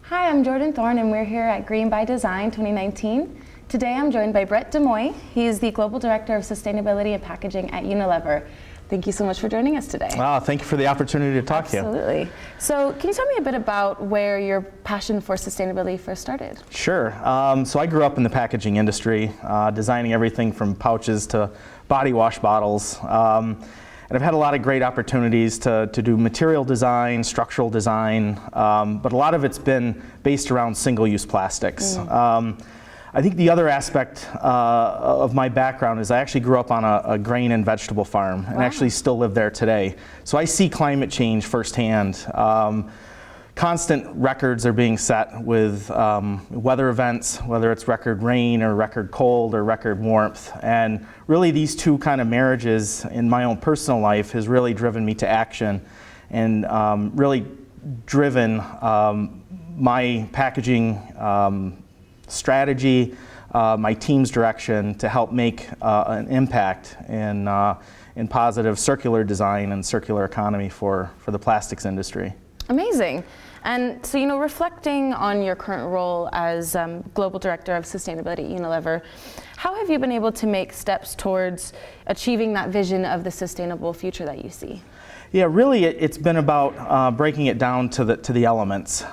Hi, I'm Jordan Thorne, and we're here at Green by Design 2019. Today I'm joined by Brett Domoy. He is the Global Director of Sustainability and Packaging at Unilever. Thank you so much for joining us today. Thank you for the opportunity to talk to you. Absolutely. So can you tell me a bit about where your passion for sustainability first started? Sure. So I grew up in the packaging industry, designing everything from pouches to body wash bottles. And I've had a lot of great opportunities to do material design, structural design, but a lot of it's been based around single-use plastics. I think the other aspect of my background is I actually grew up on a grain and vegetable farm and actually still live there today. So I see climate change firsthand. Constant records are being set with weather events, whether it's record rain or record cold or record warmth. And really these two kind of marriages in my own personal life has really driven me to action and really driven my packaging strategy, my team's direction to help make an impact in positive circular design and circular economy for the plastics industry. Amazing. And so, reflecting on your current role as Global Director of Sustainability at Unilever, how have you been able to make steps towards achieving that vision of the sustainable future that you see? Yeah, really it's been about breaking it down to the elements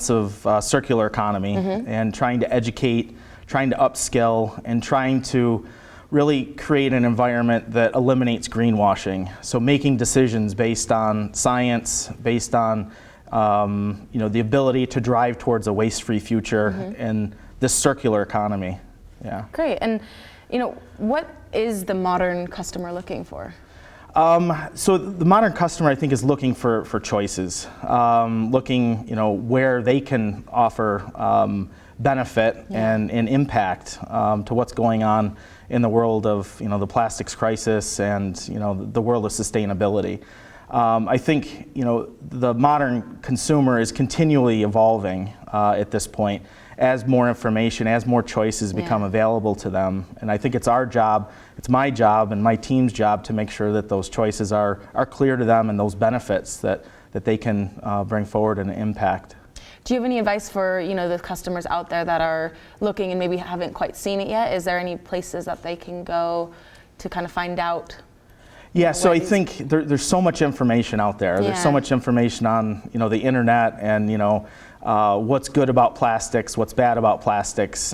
of circular economy and trying to educate, trying to upskill, and trying to really create an environment that eliminates greenwashing. So making decisions based on science, based on the ability to drive towards a waste-free future in this circular economy. Yeah. Great. And what is the modern customer looking for? So the modern customer, I think, is looking for choices, looking where they can offer benefit and impact to what's going on in the world of the plastics crisis and the world of sustainability. I think the modern consumer is continually evolving at this point as more information, as more choices become available to them. And I think it's our job, it's my job and my team's job to make sure that those choices are clear to them and those benefits that they can bring forward and impact. Do you have any advice for the customers out there that are looking and maybe haven't quite seen it yet? Is there any places that they can go to kind of find out? Yeah, so I think there's so much information out there. There's so much information on the internet and what's good about plastics, what's bad about plastics.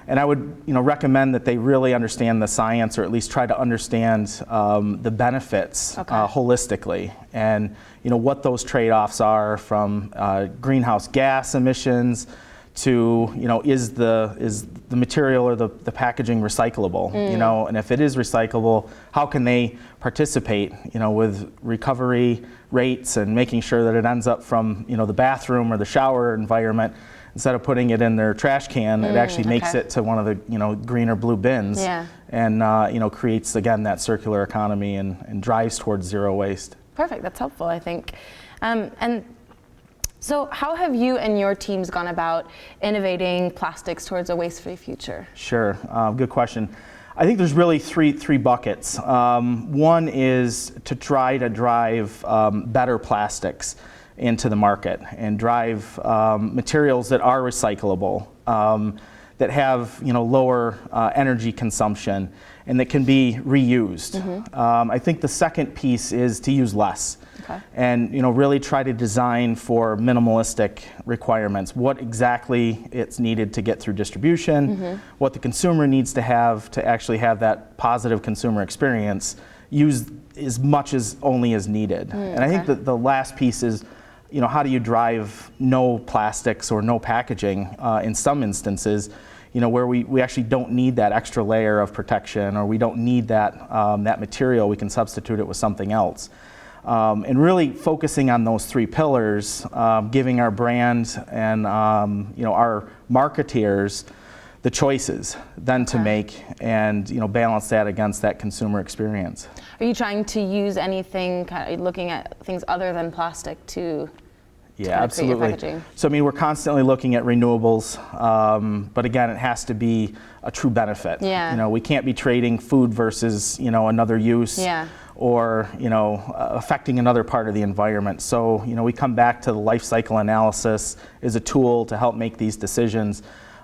And I would recommend that they really understand the science, or at least try to understand the benefits holistically, and what those trade-offs are, from greenhouse gas emissions to is the material or the packaging recyclable, and if it is recyclable, how can they participate with recovery rates and making sure that it ends up from the bathroom or the shower environment. Instead of putting it in their trash can, it actually makes it to one of the green or blue bins, and creates again that circular economy and drives towards zero waste. Perfect, that's helpful, I think. And so how have you and your teams gone about innovating plastics towards a waste-free future? Sure, good question. I think there's really three buckets. One is to try to drive better plastics into the market and drive materials that are recyclable, that have lower energy consumption, and that can be reused. I think the second piece is to use less, and really try to design for minimalistic requirements. What exactly it's needed to get through distribution, what the consumer needs to have to actually have that positive consumer experience, use as much as only as needed. And I think that the last piece is how do you drive no plastics or no packaging in some instances, where we actually don't need that extra layer of protection, or we don't need that material, we can substitute it with something else. And really focusing on those three pillars, giving our brand and our marketeers the choices then to make, and balance that against that consumer experience. Are you trying to use anything, looking at things other than plastic to absolutely. So we're constantly looking at renewables, but again, it has to be a true benefit. We can't be trading food versus another use, or affecting another part of the environment. So we come back to the life cycle analysis as a tool to help make these decisions.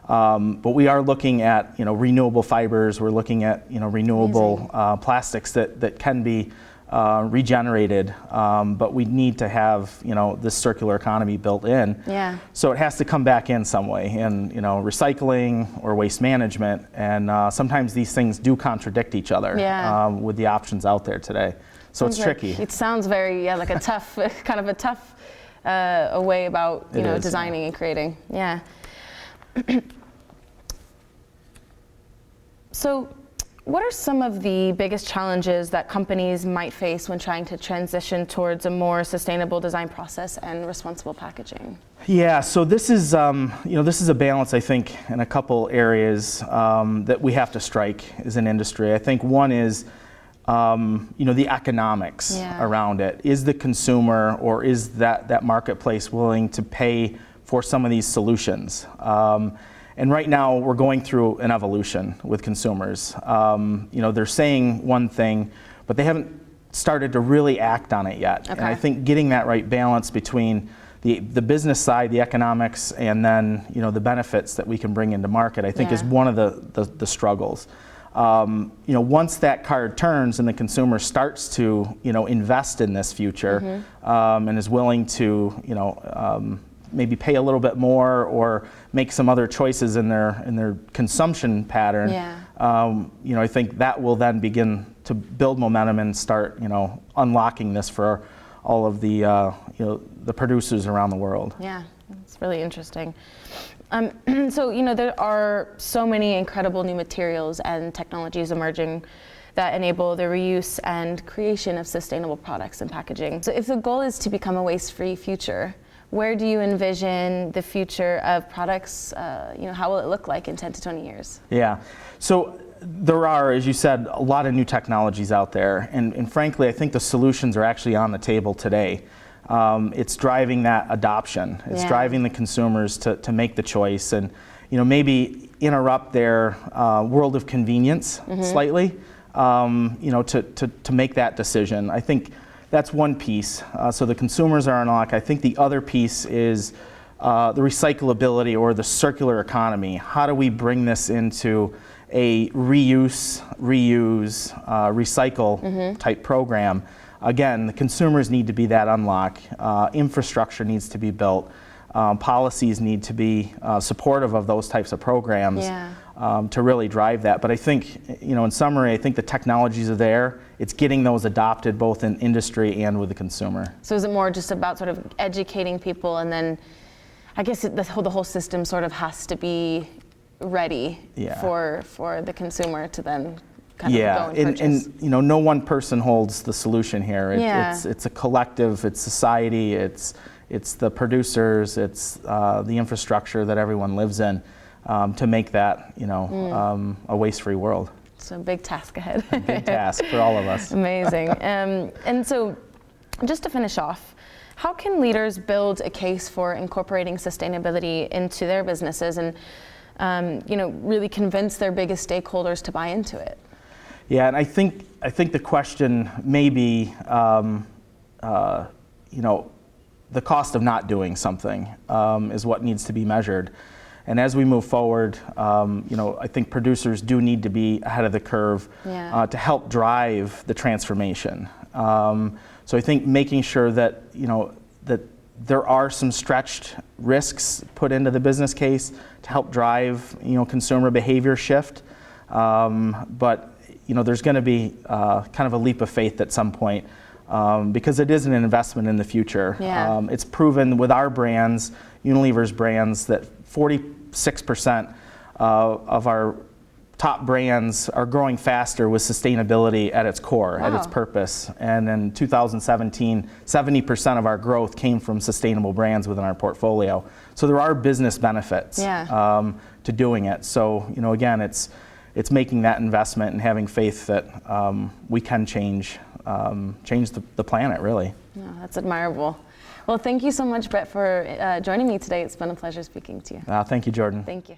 But we are looking at renewable fibers. We're looking at renewable plastics that can be regenerated, but we need to have this circular economy built in. Yeah. So it has to come back in some way, and recycling or waste management, and sometimes these things do contradict each other. Yeah. With the options out there today. So it's tricky. It sounds very like a tough, kind of a tough a way about designing and creating. Yeah. So, what are some of the biggest challenges that companies might face when trying to transition towards a more sustainable design process and responsible packaging? Yeah, so this is this is a balance, I think, in a couple areas that we have to strike as an industry. I think one is the economics around it. Is the consumer or is that marketplace willing to pay for some of these solutions? And right now, we're going through an evolution with consumers. They're saying one thing, but they haven't started to really act on it yet. Okay. And I think getting that right balance between the business side, the economics, and then the benefits that we can bring into market, I think is one of the struggles. Once that card turns and the consumer starts to invest in this future, and is willing to maybe pay a little bit more or make some other choices in their consumption pattern, I think that will then begin to build momentum and start unlocking this for all of the the producers around the world. Yeah, it's really interesting. So there are so many incredible new materials and technologies emerging that enable the reuse and creation of sustainable products and packaging. So if the goal is to become a waste-free future, where do you envision the future of products? How will it look like in 10 to 20 years? Yeah, so there are, as you said, a lot of new technologies out there, and frankly, I think the solutions are actually on the table today. It's driving that adoption. It's driving the consumers to make the choice, and maybe interrupt their world of convenience slightly, to make that decision. I think that's one piece. So the consumers are unlocked. I think the other piece is the recyclability or the circular economy. How do we bring this into a reuse, reuse, recycle type program? Again, the consumers need to be that unlock. Infrastructure needs to be built. Policies need to be supportive of those types of programs to really drive that. But I think, in summary, I think the technologies are there. It's getting those adopted both in industry and with the consumer. So is it more just about sort of educating people, and then I guess the whole system sort of has to be ready for the consumer to then kind of go and purchase? And no one person holds the solution here. It's a collective. It's society. It's the producers. It's the infrastructure that everyone lives in to make that a waste-free world. It's a big task ahead. A big task for all of us. Amazing. And so, just to finish off, how can leaders build a case for incorporating sustainability into their businesses and really convince their biggest stakeholders to buy into it? Yeah, and I think the question may be, the cost of not doing something is what needs to be measured. And as we move forward, I think producers do need to be ahead of the curve to help drive the transformation. So I think making sure that that there are some stretched risks put into the business case to help drive consumer behavior shift, but there's going to be kind of a leap of faith at some point because it is an investment in the future. It's proven with our brands, Unilever's brands, that 46% of our top brands are growing faster with sustainability at its core, at its purpose. And in 2017, 70% of our growth came from sustainable brands within our portfolio. So there are business benefits to doing it. So again, it's making that investment and having faith that we can change the planet, really. Yeah, that's admirable. Well, thank you so much, Brett, for joining me today. It's been a pleasure speaking to you. Thank you, Jordan. Thank you.